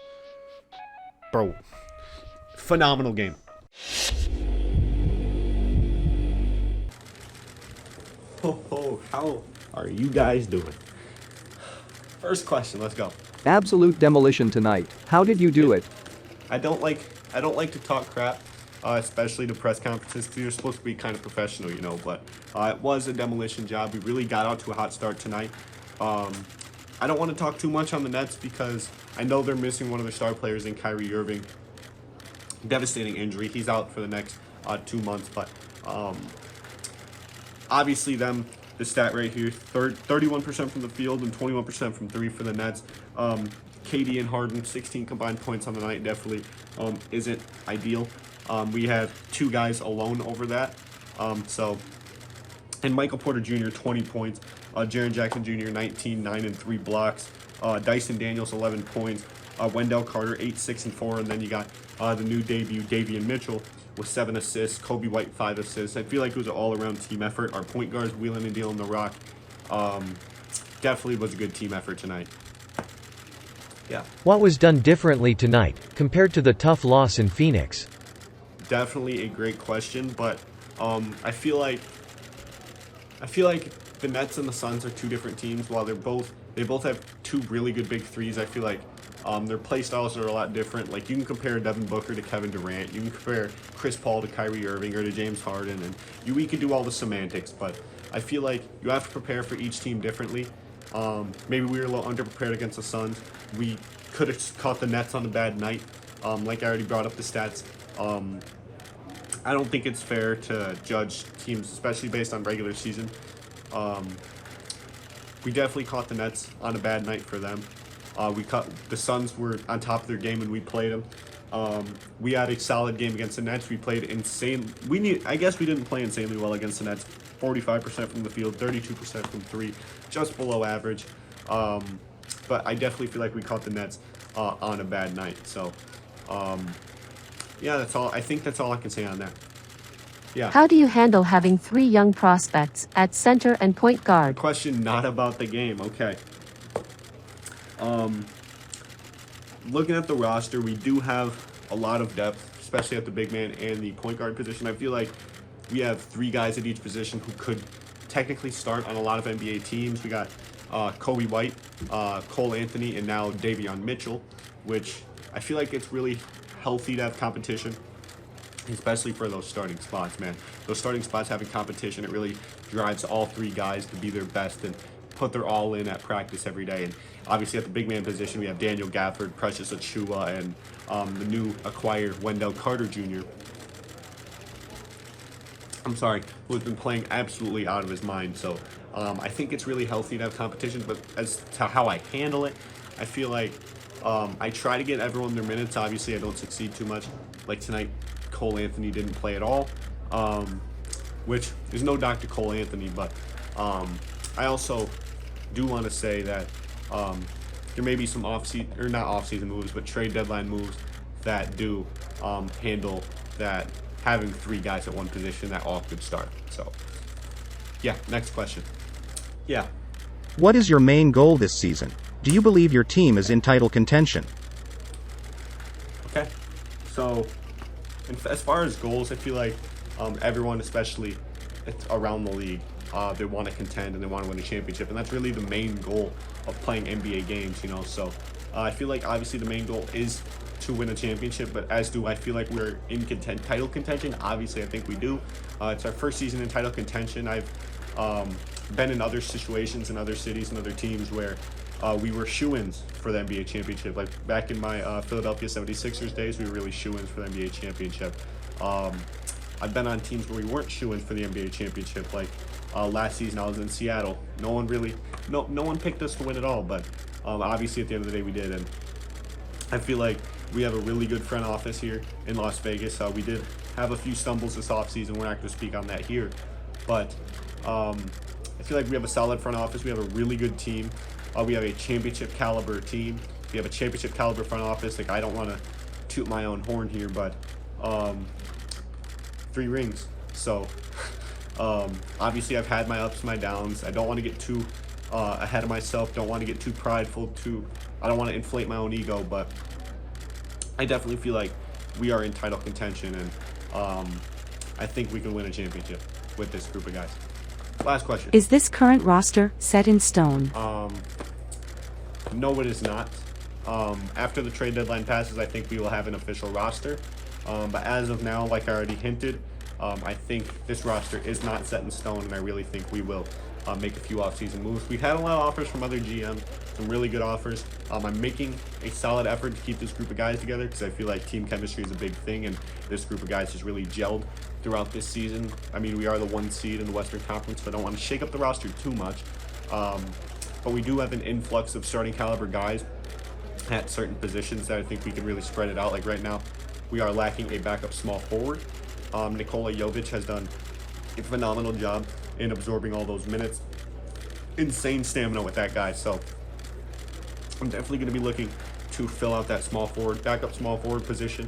Bro, phenomenal game. Oh, how are you guys doing? First question, let's go. Absolute demolition tonight. How did you do it? I don't like to talk crap, especially to press conferences, because you're supposed to be kind of professional, you know, but it was a demolition job. We really got out to a hot start tonight. I don't want to talk too much on the Nets because I know they're missing one of their star players in Kyrie Irving. Devastating injury. He's out for the next 2 months, but obviously the stat right here, 31% from the field and 21% from 3 for the Nets. KD and Harden, 16 combined points on the night, definitely isn't ideal. We have 2 guys alone over that. And Michael Porter Jr., 20 points. Jaren Jackson Jr., 19, 9 and 3 blocks. Dyson Daniels, 11 points. Wendell Carter, 8, 6 and 4. And then you got the new debut, Davion Mitchell, with 7 assists. Kobe White, 5 assists. I feel like it was an all-around team effort. Our point guards wheeling and dealing the rock. Definitely was a good team effort tonight. Yeah. What was done differently tonight, compared to the tough loss in Phoenix? Definitely a great question, but I feel like the Nets and the Suns are 2 different teams. While they both have 2 really good big threes, I feel like their play styles are a lot different. Like, you can compare Devin Booker to Kevin Durant, you can compare Chris Paul to Kyrie Irving or to James Harden, and we could do all the semantics, but I feel like you have to prepare for each team differently. Maybe we were a little underprepared against the Suns. We could have caught the Nets on a bad night. Like I already brought up the stats. I don't think it's fair to judge teams, especially based on regular season. We definitely caught the Nets on a bad night for them. The Suns were on top of their game when we played them. We had a solid game against the Nets. We played insane. I guess we didn't play insanely well against the Nets. 45% from the field, 32% from 3, just below average. But I definitely feel like we caught the Nets on a bad night. So, yeah, that's all. I think that's all I can say on that. Yeah. How do you handle having 3 young prospects at center and point guard? Question not about the game. Okay. Looking at the roster, we do have a lot of depth, especially at the big man and the point guard position. I feel like we have 3 guys at each position who could technically start on a lot of NBA teams. We got Kobe White, Cole Anthony, and now Davion Mitchell, which I feel like it's really healthy to have competition, especially for those starting spots, man. Those starting spots having competition, it really drives all 3 guys to be their best and put their all in at practice every day. And obviously at the big man position, we have Daniel Gafford, Precious Achiuwa, and the new acquired Wendell Carter Jr., who has been playing absolutely out of his mind. So I think it's really healthy to have competition, but as to how I handle it, I feel like I try to get everyone their minutes. Obviously, I don't succeed too much. Like tonight, Cole Anthony didn't play at all, which is no Dr. Cole Anthony, but I also do want to say that there may be some not off-season moves, but trade deadline moves that do handle that having 3 guys at one position that all could start. So, yeah, next question. Yeah. What is your main goal this season? Do you believe your team is in title contention? Okay. So, as far as goals, I feel like everyone, especially around the league, they want to contend and they want to win a championship, and that's really the main goal of playing NBA games, you know. So I feel like obviously the main goal is to win a championship, but as do I feel like we're in title contention. Obviously, I think we do. It's our first season in title contention. I've been in other situations in other cities and other teams where we were shoo-ins for the NBA championship. Like back in my Philadelphia 76ers days, we were really shoo-ins for the NBA championship. I've been on teams where we weren't shoo-ins for the NBA championship. Like last season, I was in Seattle. No one picked us to win at all, but obviously at the end of the day, we did. And I feel like we have a really good front office here in Las Vegas. We did have a few stumbles this offseason. We're not going to speak on that here, but I feel like we have a solid front office. We have a really good team. We have a championship caliber team. We have a championship caliber front office. Like, I don't want to toot my own horn here, but 3 rings. So obviously I've had my ups, my downs. I don't want to get too ahead of myself. Don't want to get too prideful. I don't want to inflate my own ego, but I definitely feel like we are in title contention, and I think we can win a championship with this group of guys. Last question. Is this current roster set in stone? No, it is not. After the trade deadline passes, I think we will have an official roster. But as of now, like I already hinted, I think this roster is not set in stone, and I really think we will make a few offseason moves. We've had a lot of offers from other GMs, some really good offers. I'm making a solid effort to keep this group of guys together because I feel like team chemistry is a big thing, and this group of guys has really gelled throughout this season. I mean, we are the 1 seed in the Western Conference, so I don't want to shake up the roster too much. But we do have an influx of starting caliber guys at certain positions that I think we can really spread it out. Like right now, we are lacking a backup small forward. Nikola Jovic has done a phenomenal job in absorbing all those minutes. Insane stamina with that guy. So I'm definitely going to be looking to fill out that backup small forward position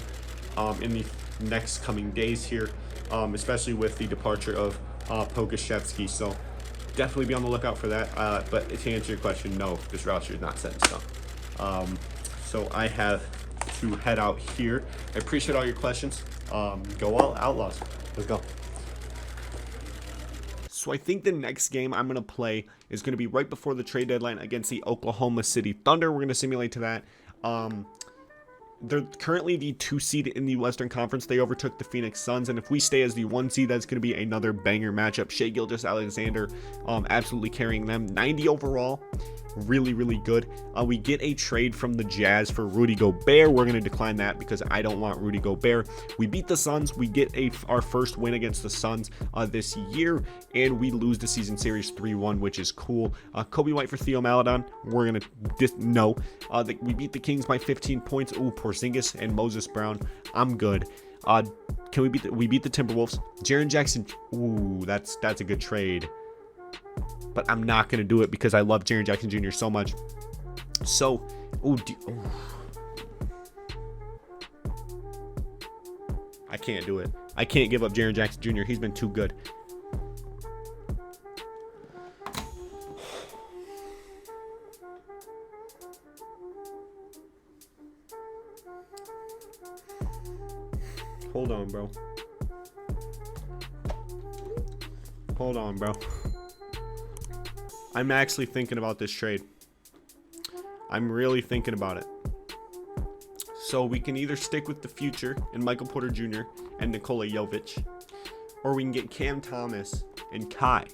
in the next coming days here, especially with the departure of Pokashevsky. So definitely be on the lookout for that. But to answer your question, no, this roster is not set in stone. So I have to head out here. I appreciate all your questions. Go all Outlaws. Let's go. So I think the next game I'm going to play is going to be right before the trade deadline against the Oklahoma City Thunder. We're going to simulate to that. They're currently the 2 seed in the Western Conference. They overtook the Phoenix Suns, and if we stay as the 1 seed, that's going to be another banger matchup. Shai Gilgeous-Alexander absolutely carrying them. 90 overall. Really, really good. We get a trade from the Jazz for Rudy Gobert. We're going to decline that because I don't want Rudy Gobert. We beat the Suns. We get our first win against the Suns this year, and we lose the season series 3-1, which is cool. Kobe White for Theo Maledon. We're going to no. We beat the Kings by 15 points. Ooh, Porzingis and Moses Brown. I'm good. Can we beat the Timberwolves? Jaren Jackson. Ooh, that's a good trade. but I'm not going to do it because I love Jaren Jackson Jr. so much. So, I can't do it. I can't give up Jaren Jackson Jr. He's been too good. Hold on, bro. Hold on, bro. I'm actually thinking about this trade. I'm really thinking about it. So we can either stick with the future and Michael Porter Jr. and Nikola Jovic, or we can get Cam Thomas and Kai.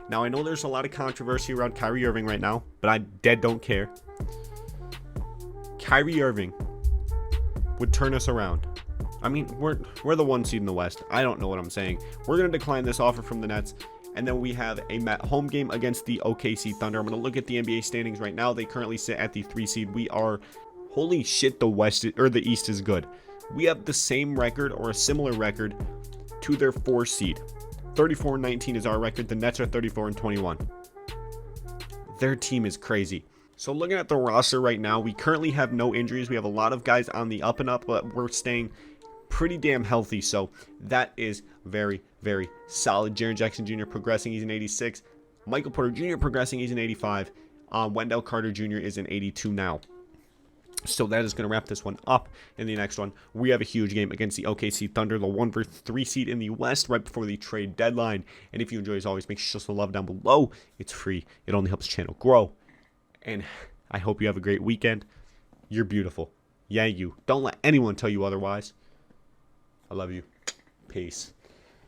Now, I know there's a lot of controversy around Kyrie Irving right now, but I don't care. Kyrie Irving would turn us around. I mean, we're the 1 seed in the West. I don't know what I'm saying. We're going to decline this offer from the Nets. And then we have a home game against the OKC Thunder. I'm going to look at the NBA standings right now. They currently sit at the 3 seed. We are, holy shit, the East is good. We have the same record or a similar record to their 4 seed. 34-19 is our record. The Nets are 34-21. Their team is crazy. So looking at the roster right now, we currently have no injuries. We have a lot of guys on the up and up, but we're staying pretty damn healthy, so that is very, very solid. Jaren Jackson Jr. progressing, he's an 86. Michael Porter Jr. progressing, he's an 85. Wendell Carter Jr. is an 82 now. So that is going to wrap this one up. In the next one, we have a huge game against the OKC Thunder, the 1-3 seed in the West, right before the trade deadline. And if you enjoy, as always, make sure to show some love down below. It's free. It only helps the channel grow. And I hope you have a great weekend. You're beautiful. Yeah, you. Don't let anyone tell you otherwise. I love you. Peace.